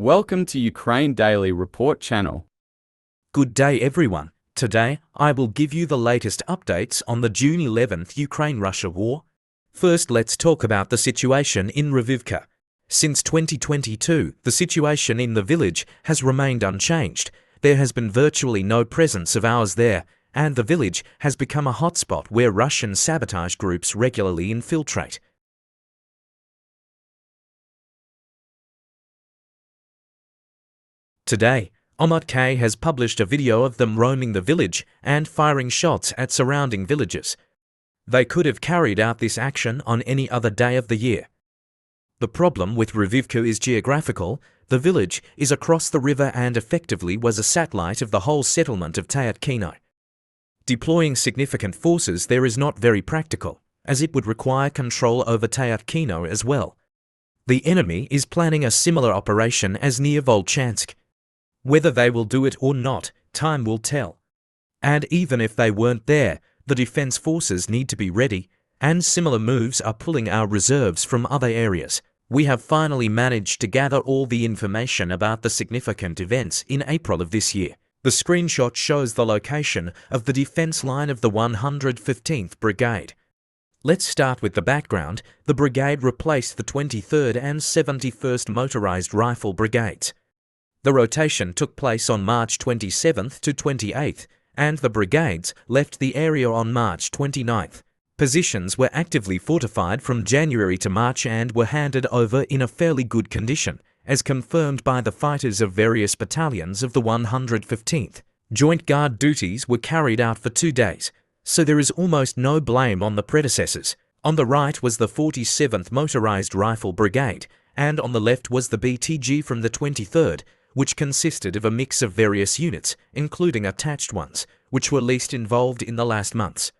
Welcome to Ukraine Daily Report channel. Good day everyone. Today, I will give you the latest updates on the June 11th Ukraine-Russia war. First, let's talk about the situation in Rivivka. Since 2022, the situation in the village has remained unchanged. There has been virtually no presence of ours there, and the village has become a hotspot where Russian sabotage groups regularly infiltrate. Today, Omot K has published a video of them roaming the village and firing shots at surrounding villages. They could have carried out this action on any other day of the year. The problem with Rivivka is geographical. The village is across the river and effectively was a satellite of the whole settlement of Tyatkino. Deploying significant forces there is not very practical, as it would require control over Tyatkino as well. The enemy is planning a similar operation as near Volchansk. Whether they will do it or not, time will tell. And even if they weren't there, the defense forces need to be ready, and similar moves are pulling our reserves from other areas. We have finally managed to gather all the information about the significant events in April of this year. The screenshot shows the location of the defense line of the 115th Brigade. Let's start with the background. The brigade replaced the 23rd and 71st Motorized Rifle Brigades. The rotation took place on March 27th to 28th, and the brigades left the area on March 29th. Positions were actively fortified from January to March and were handed over in a fairly good condition, as confirmed by the fighters of various battalions of the 115th. Joint guard duties were carried out for 2 days, so there is almost no blame on the predecessors. On the right was the 47th Motorized Rifle Brigade, and on the left was the BTG from the 23rd, which consisted of a mix of various units, including attached ones, which were least involved in the last months.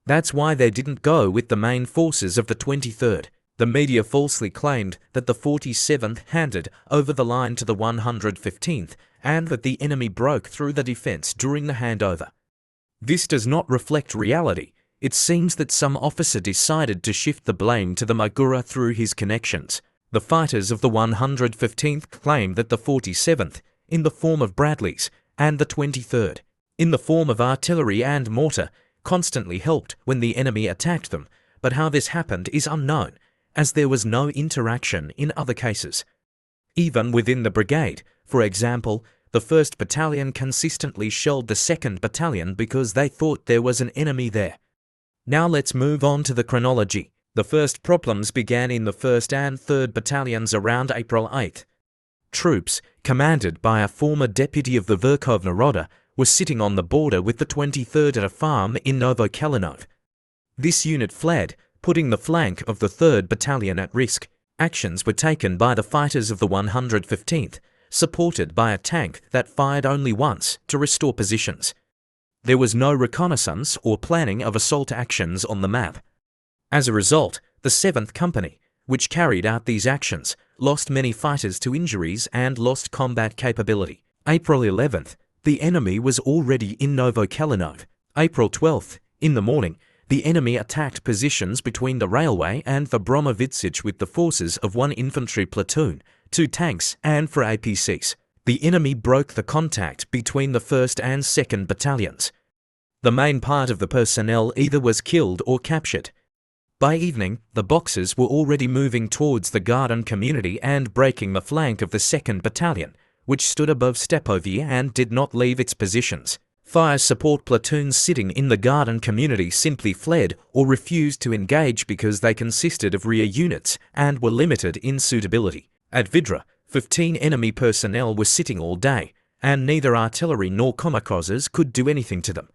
That's why they didn't go with the main forces of the 23rd. The media falsely claimed that the 47th handed over the line to the 115th and that the enemy broke through the defense during the handover. This does not reflect reality. It seems that some officer decided to shift the blame to the Magura through his connections. The fighters of the 115th claim that the 47th, in the form of Bradleys, and the 23rd, in the form of artillery and mortar, constantly helped when the enemy attacked them, but how this happened is unknown, as there was no interaction in other cases. Even within the brigade, for example, the 1st Battalion consistently shelled the 2nd Battalion because they thought there was an enemy there. Now let's move on to the chronology. The first problems began in the 1st and 3rd Battalions around April 8th. Troops, commanded by a former deputy of the Verkhovna Rada, were sitting on the border with the 23rd at a farm in Novokalinov. This unit fled, putting the flank of the 3rd Battalion at risk. Actions were taken by the fighters of the 115th, supported by a tank that fired only once to restore positions. There was no reconnaissance or planning of assault actions on the map. As a result, the 7th Company, which carried out these actions, lost many fighters to injuries and lost combat capability. April 11th, the enemy was already in Novokalinov. April 12th, in the morning, the enemy attacked positions between the railway and the Bromovitsich with the forces of 1 infantry platoon, 2 tanks, and 4 APCs. The enemy broke the contact between the 1st and 2nd Battalions. The main part of the personnel either was killed or captured. By evening, the Boxers were already moving towards the garden community and breaking the flank of the 2nd Battalion, which stood above Stepovie and did not leave its positions. Fire support platoons sitting in the garden community simply fled or refused to engage because they consisted of rear units and were limited in suitability. At Vidra, 15 enemy personnel were sitting all day, and neither artillery nor kamikazes could do anything to them.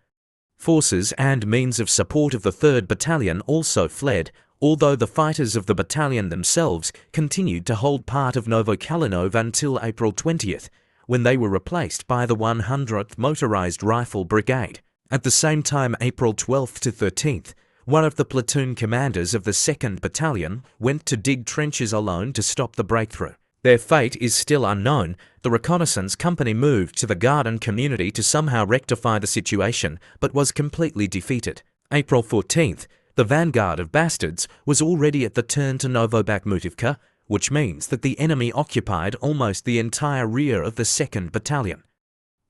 Forces and means of support of the 3rd Battalion also fled, although the fighters of the battalion themselves continued to hold part of Novokalinov until April 20th, when they were replaced by the 100th Motorized Rifle Brigade. At the same time, April 12th to 13th, one of the platoon commanders of the 2nd Battalion went to dig trenches alone to stop the breakthrough. Their fate is still unknown. The reconnaissance company moved to the garden community to somehow rectify the situation, but was completely defeated. April 14th, the vanguard of bastards was already at the turn to Novobakhmutivka, which means that the enemy occupied almost the entire rear of the 2nd Battalion.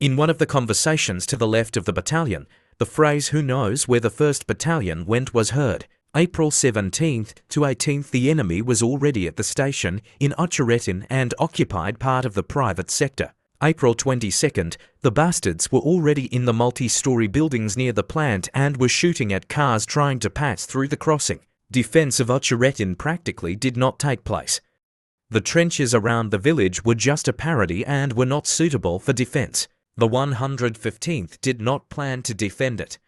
In one of the conversations to the left of the battalion, the phrase "who knows where the 1st Battalion went" was heard. April 17th to 18th, the enemy was already at the station in Ocheretin and occupied part of the private sector. April 22nd, the bastards were already in the multi-story buildings near the plant and were shooting at cars trying to pass through the crossing. Defense of Ocheretin practically did not take place. The trenches around the village were just a parody and were not suitable for defense. The 115th did not plan to defend it.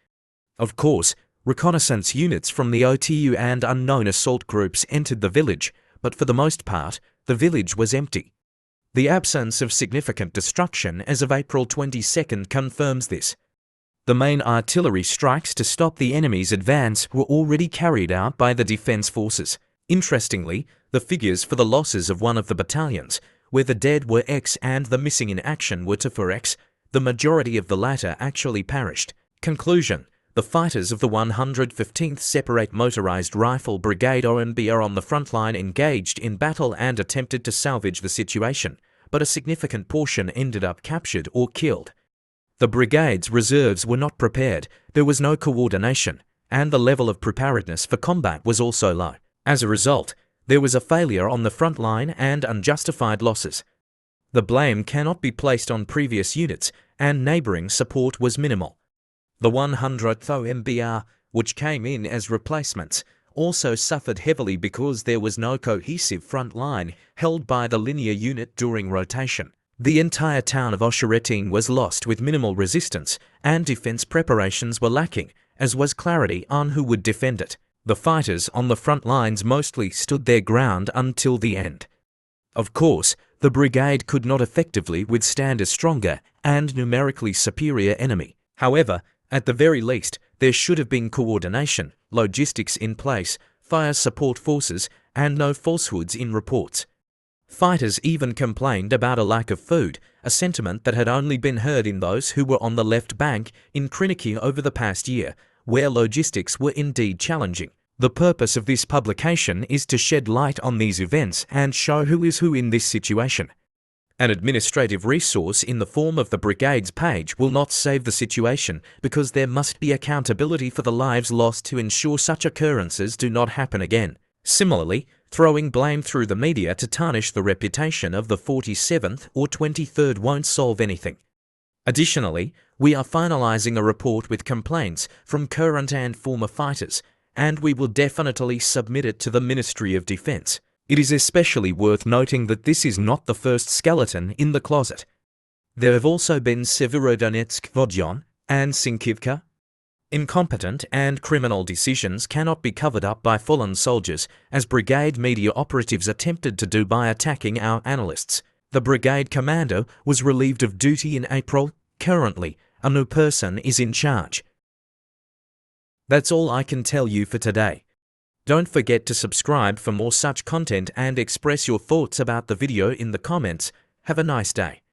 Of course, reconnaissance units from the OTU and unknown assault groups entered the village, but for the most part, the village was empty. The absence of significant destruction as of April 22nd confirms this. The main artillery strikes to stop the enemy's advance were already carried out by the defense forces. Interestingly, the figures for the losses of one of the battalions, where the dead were X and the missing in action were 2 for X, the majority of the latter actually perished. Conclusion: the fighters of the 115th Separate Motorized Rifle Brigade OMB are on the front line, engaged in battle and attempted to salvage the situation, but a significant portion ended up captured or killed. The brigade's reserves were not prepared, there was no coordination, and the level of preparedness for combat was also low. As a result, there was a failure on the front line and unjustified losses. The blame cannot be placed on previous units, and neighbouring support was minimal. The 100th OMBR, which came in as replacements, also suffered heavily because there was no cohesive front line held by the linear unit during rotation. The entire town of Ocheretin was lost with minimal resistance, and defense preparations were lacking, as was clarity on who would defend it. The fighters on the front lines mostly stood their ground until the end. Of course, the brigade could not effectively withstand a stronger and numerically superior enemy. However, at the very least, there should have been coordination, logistics in place, fire support forces, and no falsehoods in reports. Fighters even complained about a lack of food, a sentiment that had only been heard in those who were on the left bank in Kryniki over the past year, where logistics were indeed challenging. The purpose of this publication is to shed light on these events and show who is who in this situation. An administrative resource in the form of the brigade's page will not save the situation, because there must be accountability for the lives lost to ensure such occurrences do not happen again. Similarly, throwing blame through the media to tarnish the reputation of the 47th or 23rd won't solve anything. Additionally, we are finalizing a report with complaints from current and former fighters, and we will definitely submit it to the Ministry of Defense. It is especially worth noting that this is not the first skeleton in the closet. There have also been Severodonetsk, Vodyon, and Sinkivka. Incompetent and criminal decisions cannot be covered up by fallen soldiers, as brigade media operatives attempted to do by attacking our analysts. The brigade commander was relieved of duty in April. Currently, a new person is in charge. That's all I can tell you for today. Don't forget to subscribe for more such content and express your thoughts about the video in the comments. Have a nice day.